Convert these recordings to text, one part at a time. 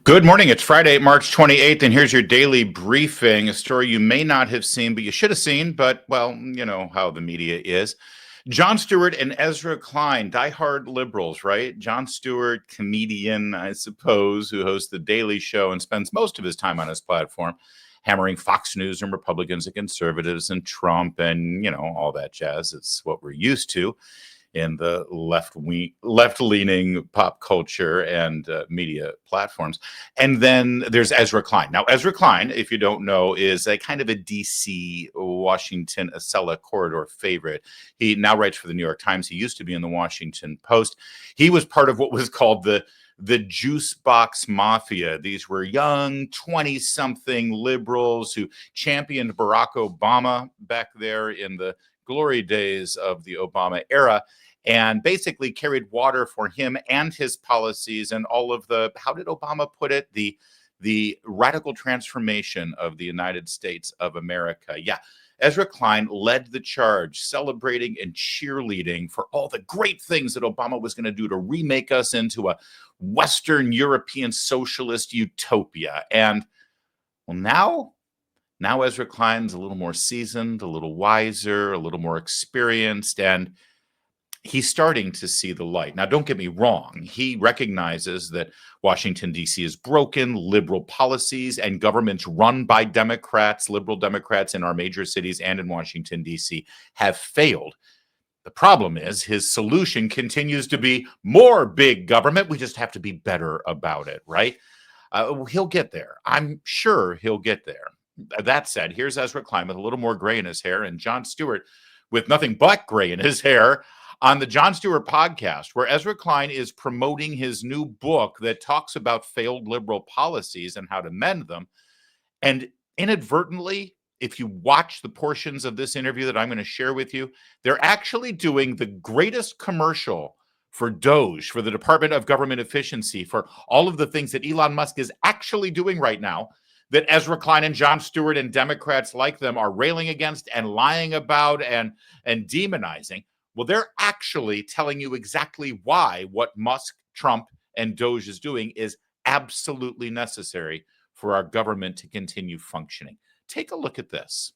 Good morning. It's Friday, March 28th, and here's your daily briefing. A story you may not have seen, but you should have seen. But, well, you know how the media is. Jon Stewart and Ezra Klein, diehard liberals, right? Jon Stewart, comedian, I suppose, who hosts The Daily Show and spends most of his time on his platform hammering Fox News and Republicans and conservatives and Trump and, all that jazz. It's what we're used to in the left-leaning pop culture and media platforms. And then there's Ezra Klein. Now, Ezra Klein, if you don't know, is a kind of a D.C., Washington, Acela corridor favorite. He now writes for the New York Times. He used to be in the Washington Post. He was part of what was called the juice box mafia. These were young 20-something liberals who championed Barack Obama back there in the glory days of the Obama era, and basically carried water for him and his policies and all of the, how did Obama put it? The radical transformation of the United States of America. Yeah. Ezra Klein led the charge, celebrating and cheerleading for all the great things that Obama was going to do to remake us into a Western European socialist utopia. And well, now Ezra Klein's a little more seasoned, a little wiser, a little more experienced, and he's starting to see the light. Now, don't get me wrong. He recognizes that Washington, D.C. is broken, liberal policies and governments run by Democrats, liberal Democrats in our major cities and in Washington, D.C. have failed. The problem is his solution continues to be more big government. We just have to be better about it, right? He'll get there. I'm sure he'll get there. That said, here's Ezra Klein with a little more gray in his hair and Jon Stewart with nothing but gray in his hair on the Jon Stewart podcast, where Ezra Klein is promoting his new book that talks about failed liberal policies and how to mend them. And inadvertently, if you watch the portions of this interview that I'm going to share with you, they're actually doing the greatest commercial for DOGE, for the Department of Government Efficiency, for all of the things that Elon Musk is actually doing right now, that Ezra Klein and Jon Stewart and Democrats like them are railing against and lying about and demonizing. Well, they're actually telling you exactly why what Musk, Trump, and DOGE is doing is absolutely necessary for our government to continue functioning. Take a look at this.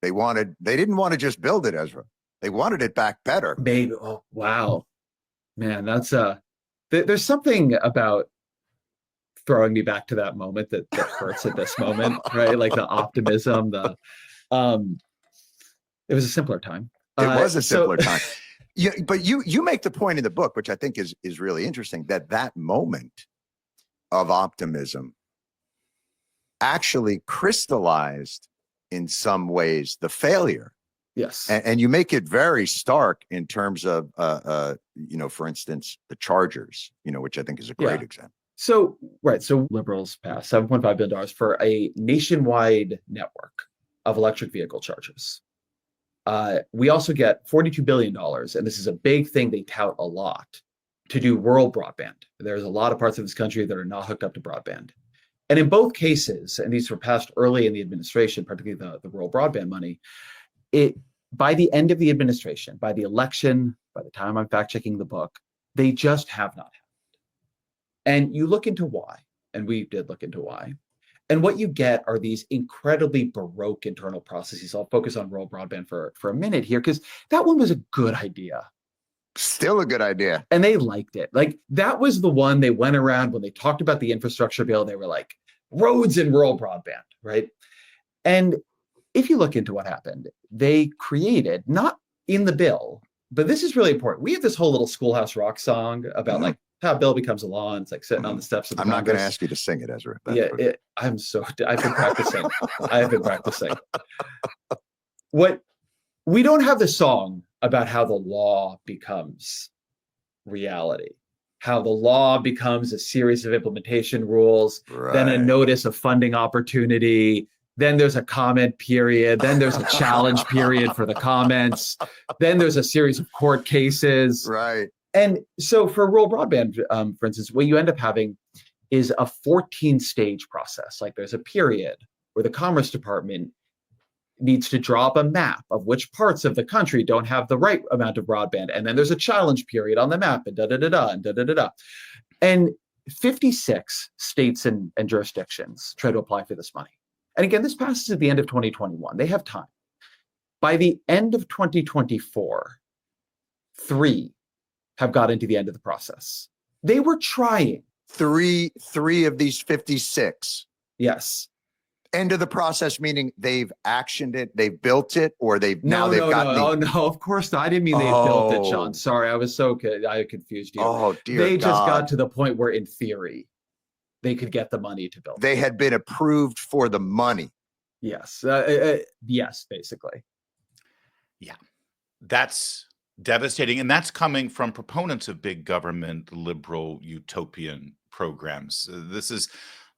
They didn't want to just build it, Ezra. They wanted it back better. Maybe. Oh, wow. Man, that's there's something about throwing me back to that moment that hurts at this moment, right? Like the optimism, it was a simpler time. It was a simpler time. Yeah, but you make the point in the book, which I think is really interesting, that moment of optimism actually crystallized in some ways the failure. Yes. And you make it very stark in terms of, for instance, the Chargers, which I think is a great example. So liberals passed $7.5 billion for a nationwide network of electric vehicle chargers. We also get $42 billion, and this is a big thing they tout a lot, to do rural broadband. There's a lot of parts of this country that are not hooked up to broadband. And in both cases, and these were passed early in the administration, particularly the rural broadband money, by the end of the administration, by the election, by the time I'm fact-checking the book, they just have not happened. And you look into why, and we did look into why. And what you get are these incredibly Baroque internal processes. I'll focus on rural broadband for a minute here, because that one was a good idea. Still a good idea. And they liked it. Like, that was the one they went around when they talked about the infrastructure bill. They were like, roads and rural broadband, right? And if you look into what happened, they created, not in the bill, but this is really important. We have this whole little Schoolhouse Rock song about like how a bill becomes a law, and it's like sitting on the steps of the I'm not going to ask you to sing it, Ezra. Yeah, I've been practicing. I have been practicing. We don't have the song about how the law becomes reality, how the law becomes a series of implementation rules, then a notice of funding opportunity, then there's a comment period, then there's a challenge period for the comments, then there's a series of court cases. Right. And so for rural broadband, for instance, what you end up having is a 14-stage process. Like, there's a period where the Commerce Department needs to draw up a map of which parts of the country don't have the right amount of broadband. And then there's a challenge period on the map, and da-da-da-da, and da-da-da-da. And 56 states and jurisdictions try to apply for this money. And again, this passes at the end of 2021. They have time. By the end of 2024, 3 have gotten to the end of the process. They were trying. Three of these 56. Yes. End of the process, meaning they've actioned it, they've built it, or they've No, of course not. I didn't mean they built it, Sean. Oh. Sorry, I confused you. Oh, dear They just God. got to the point where, in theory, they could get the money to build. They had been approved for the money. Yes. Yes, basically. Yeah, that's devastating. And that's coming from proponents of big government, liberal, utopian programs. This is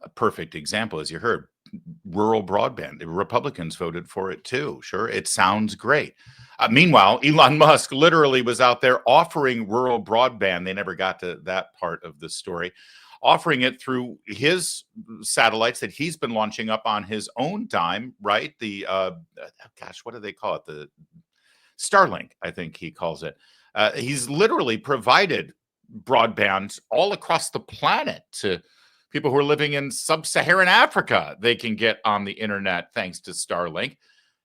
a perfect example, as you heard. Rural broadband. The Republicans voted for it too. Sure, it sounds great. Meanwhile, Elon Musk literally was out there offering rural broadband. They never got to that part of the story. Offering it through his satellites that he's been launching up on his own dime, right? The gosh, what do they call it? The Starlink, I think he calls it. He's literally provided broadband all across the planet to people who are living in sub-Saharan Africa. They can get on the internet thanks to Starlink.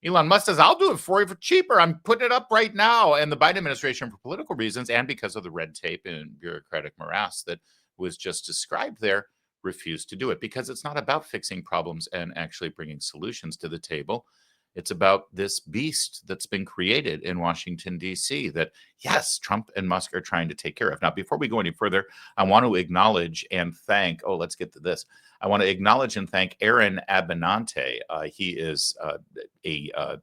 Elon Musk says, I'll do it for you for cheaper. I'm putting it up right now. And the Biden administration, for political reasons and because of the red tape and bureaucratic morass that was just described there, refused to do it, because it's not about fixing problems and actually bringing solutions to the table. It's about this beast that's been created in Washington, D.C. that, yes, Trump and Musk are trying to take care of. Now, before we go any further, I want to acknowledge and thank, let's get to this. I want to acknowledge and thank Aaron Abinante. He is a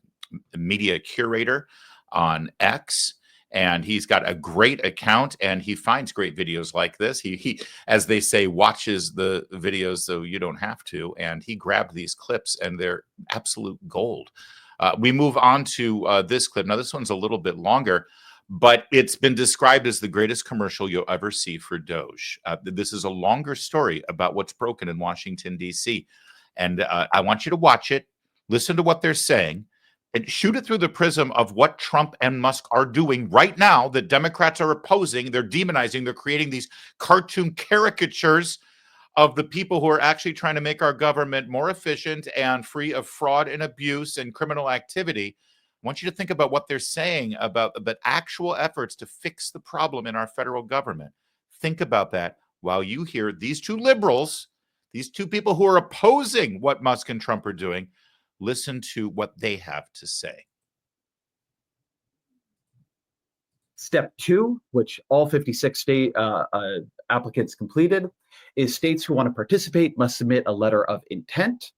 media curator on X, and he's got a great account, and he finds great videos like this. He, as they say, watches the videos so you don't have to, and he grabbed these clips, and they're absolute gold. We move on to this clip. Now, this one's a little bit longer, but it's been described as the greatest commercial you'll ever see for DOGE. This is a longer story about what's broken in Washington, D.C., and I want you to watch it, listen to what they're saying, and shoot it through the prism of what Trump and Musk are doing right now that Democrats are opposing. They're demonizing. They're creating these cartoon caricatures of the people who are actually trying to make our government more efficient and free of fraud and abuse and criminal activity. I want you to think about what they're saying about the actual efforts to fix the problem in our federal government. Think about that while you hear these two liberals, these two people who are opposing what Musk and Trump are doing. Listen to what they have to say. Step 2, which all 56 state applicants completed, is states who want to participate must submit a letter of intent.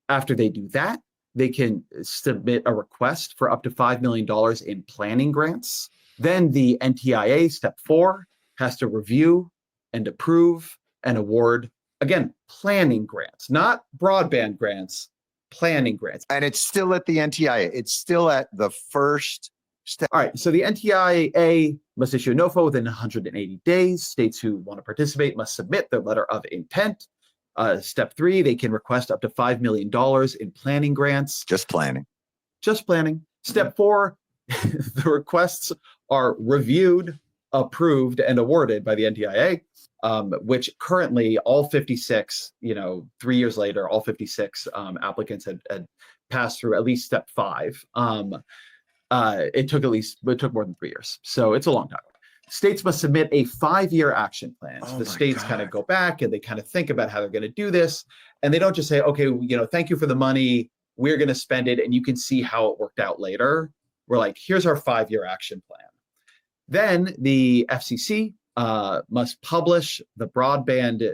After they do that, they can submit a request for up to $5 million in planning grants. Then the NTIA, step 4, has to review and approve and award, again, planning grants, not broadband grants, planning grants. And it's still at the NTIA. It's still at the first step. All right. So the NTIA must issue a NOFA within 180 days. States who want to participate must submit their letter of intent. Step 3, they can request up to $5 million in planning grants. Just planning. Just planning. Step 4, the requests are reviewed, approved, and awarded by the NTIA. Which currently all 56, 3 years later, all 56 applicants had passed through at least step 5. It took more than 3 years. So it's a long time. States must submit a 5-year action plan. So the states kind of go back and they kind of think about how they're going to do this. And they don't just say, okay, thank you for the money. We're going to spend it. And you can see how it worked out later. We're like, here's our 5-year action plan. Then the FCC must publish the broadband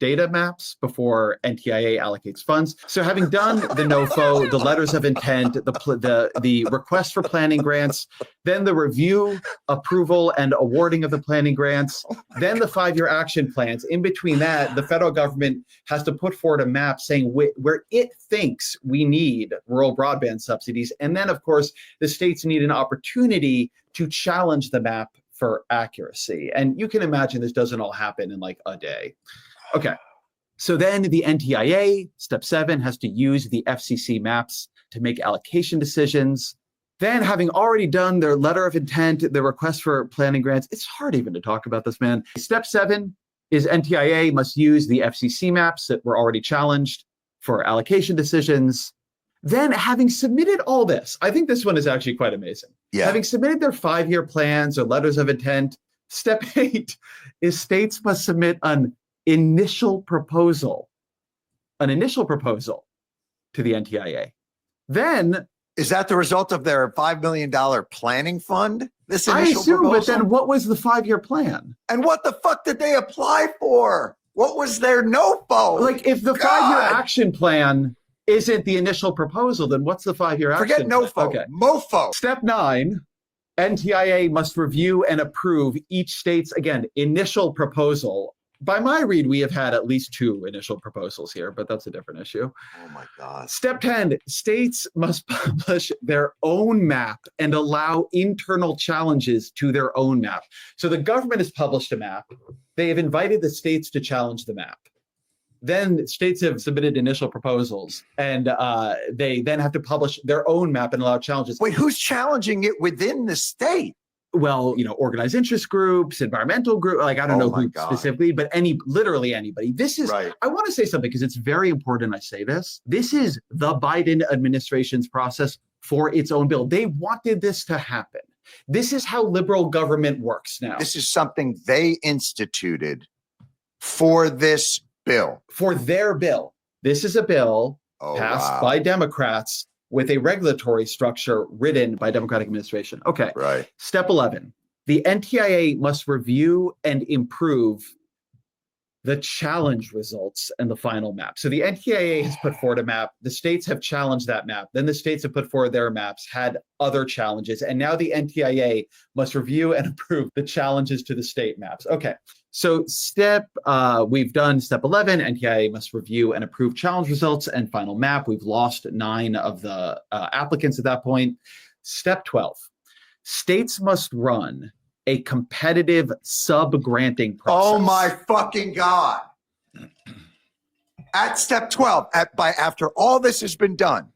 data maps before NTIA allocates funds. So having done the NOFO, the letters of intent, the request for planning grants, then the review, approval, and awarding of the planning grants, then the 5-year action plans. In between that, the federal government has to put forward a map saying where it thinks we need rural broadband subsidies. And then, of course, the states need an opportunity to challenge the map for accuracy. And you can imagine this doesn't all happen in like a day. Okay, so then the NTIA, step 7, has to use the FCC maps to make allocation decisions. Then, having already done their letter of intent, the request for planning grants, it's hard even to talk about this, man. Step 7, is NTIA must use the FCC maps that were already challenged for allocation decisions. Then, having submitted all this, I think this one is actually quite amazing. Yeah. Having submitted their 5-year plans or letters of intent, step 8 is states must submit an initial proposal to the NTIA. Then, is that the result of their $5 million planning fund? This I initial assume, proposal? but then what was the 5-year plan? And what the fuck did they apply for? What was their NOFO? Like, if the 5-year action plan isn't the initial proposal, then what's the 5-year action Forget plan? NOFO. Okay. MOFO. Step 9, NTIA must review and approve each state's, again, initial proposal. By my read, we have had at least 2 initial proposals here, but that's a different issue. Oh my God. Step 10, states must publish their own map and allow internal challenges to their own map. So the government has published a map. They have invited the states to challenge the map. Then states have submitted initial proposals, and they then have to publish their own map and allow challenges. Wait, who's challenging it within the state? Well, organized interest groups, environmental groups, like I don't know who specifically, but literally anybody. This is, right. I want to say something because it's very important I say this. This is the Biden administration's process for its own bill. They wanted this to happen. This is how liberal government works now. This is something they instituted for this bill. For their bill. This is a bill passed by Democrats with a regulatory structure written by Democratic administration. Okay. Right. Step 11. The NTIA must review and improve the challenge results and the final map. So the NTIA has put forward a map. The states have challenged that map. Then the states have put forward their maps, had other challenges. And now the NTIA must review and approve the challenges to the state maps. Okay. So we've done step 11, NTIA must review and approve challenge results and final map. We've lost 9 of the applicants at that point. Step 12, states must run a competitive sub-granting process. Oh my fucking God. At step 12, after all this has been done.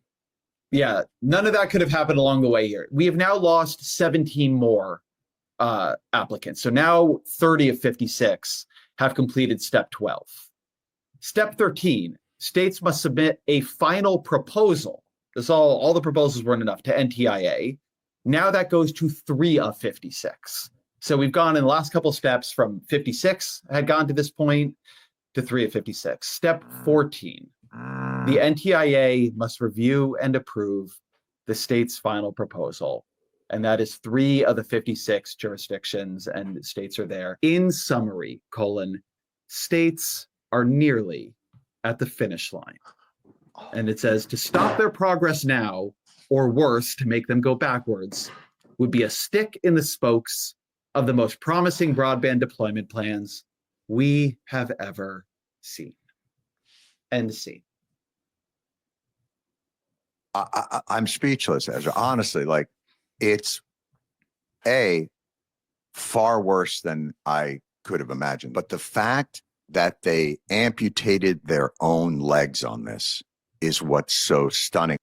Yeah, none of that could have happened along the way here. We have now lost 17 more applicants. So now 30 of 56 have completed step 12. Step 13, states must submit a final proposal. All the proposals weren't enough to NTIA. Now that goes to 3 of 56. So we've gone in the last couple of steps from 56 had gone to this point to 3 of 56. Step 14, the NTIA must review and approve the state's final proposal. And that is 3 of the 56 jurisdictions and states are there. In summary, states are nearly at the finish line. And it says to stop their progress now, or worse, to make them go backwards, would be a stick in the spokes of the most promising broadband deployment plans we have ever seen. End scene. I'm speechless, Ezra. Honestly, it's far worse than I could have imagined. But the fact that they amputated their own legs on this is what's so stunning.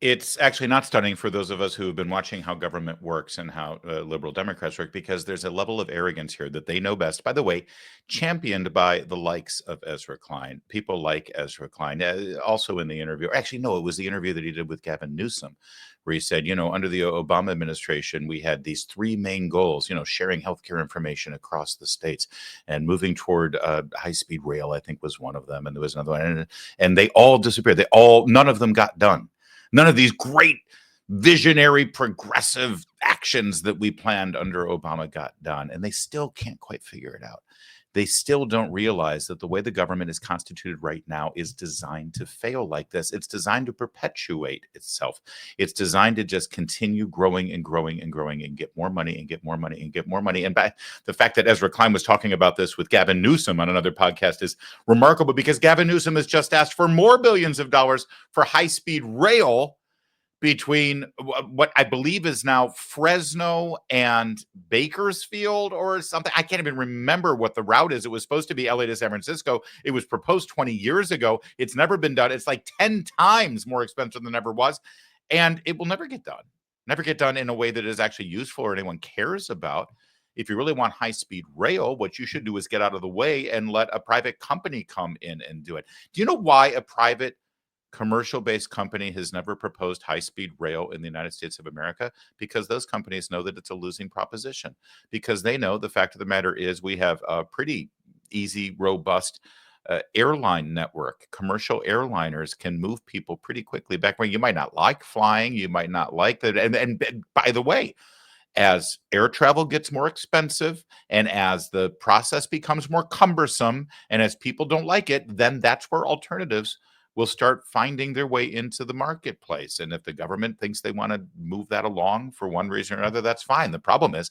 It's actually not stunning for those of us who have been watching how government works and how liberal Democrats work, because there's a level of arrogance here that they know best. By the way, championed by the likes of Ezra Klein, people like Ezra Klein, also in the interview. Actually, no, it was the interview that he did with Gavin Newsom, where he said, under the Obama administration, we had these 3 main goals, sharing healthcare information across the states and moving toward high-speed rail, I think was one of them. And there was another one. And they all disappeared. None of them got done. None of these great visionary progressive actions that we planned under Obama got done. And they still can't quite figure it out. They still don't realize that the way the government is constituted right now is designed to fail like this. It's designed to perpetuate itself. It's designed to just continue growing and growing and growing and get more money and get more money and get more money. And the fact that Ezra Klein was talking about this with Gavin Newsom on another podcast is remarkable, because Gavin Newsom has just asked for more billions of dollars for high-speed rail between what I believe is now Fresno and Bakersfield or something. I can't even remember what the route is. It was supposed to be LA to San Francisco. It was proposed 20 years ago. It's never been done. It's like 10 times more expensive than it ever was. And it will never get done. Never get done in a way that is actually useful or anyone cares about. If you really want high-speed rail, what you should do is get out of the way and let a private company come in and do it. Do you know why a private commercial-based company has never proposed high-speed rail in the United States of America? Because those companies know that it's a losing proposition. Because they know the fact of the matter is we have a pretty easy, robust airline network. Commercial airliners can move people pretty quickly back when you might not like flying, you might not like that. And by the way, as air travel gets more expensive and as the process becomes more cumbersome and as people don't like it, then that's where alternatives will start finding their way into the marketplace. And if the government thinks they want to move that along for one reason or another, that's fine. The problem is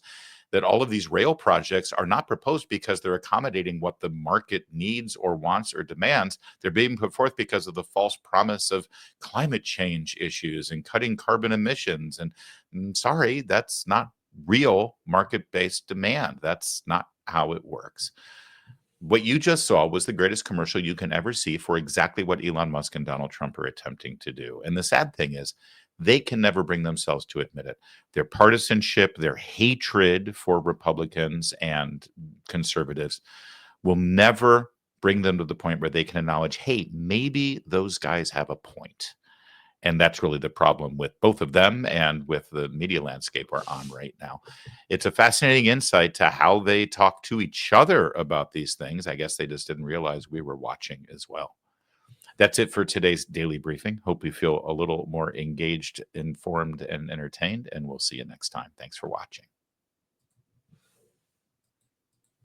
that all of these rail projects are not proposed because they're accommodating what the market needs or wants or demands. They're being put forth because of the false promise of climate change issues and cutting carbon emissions. And sorry, that's not real market-based demand. That's not how it works. What you just saw was the greatest commercial you can ever see for exactly what Elon Musk and Donald Trump are attempting to do. And the sad thing is, they can never bring themselves to admit it. Their partisanship, their hatred for Republicans and conservatives will never bring them to the point where they can acknowledge, hey, maybe those guys have a point. And that's really the problem with both of them and with the media landscape we're on right now. It's a fascinating insight to how they talk to each other about these things. I guess they just didn't realize we were watching as well. That's it for today's daily briefing. Hope you feel a little more engaged, informed, and entertained, and we'll see you next time. Thanks for watching.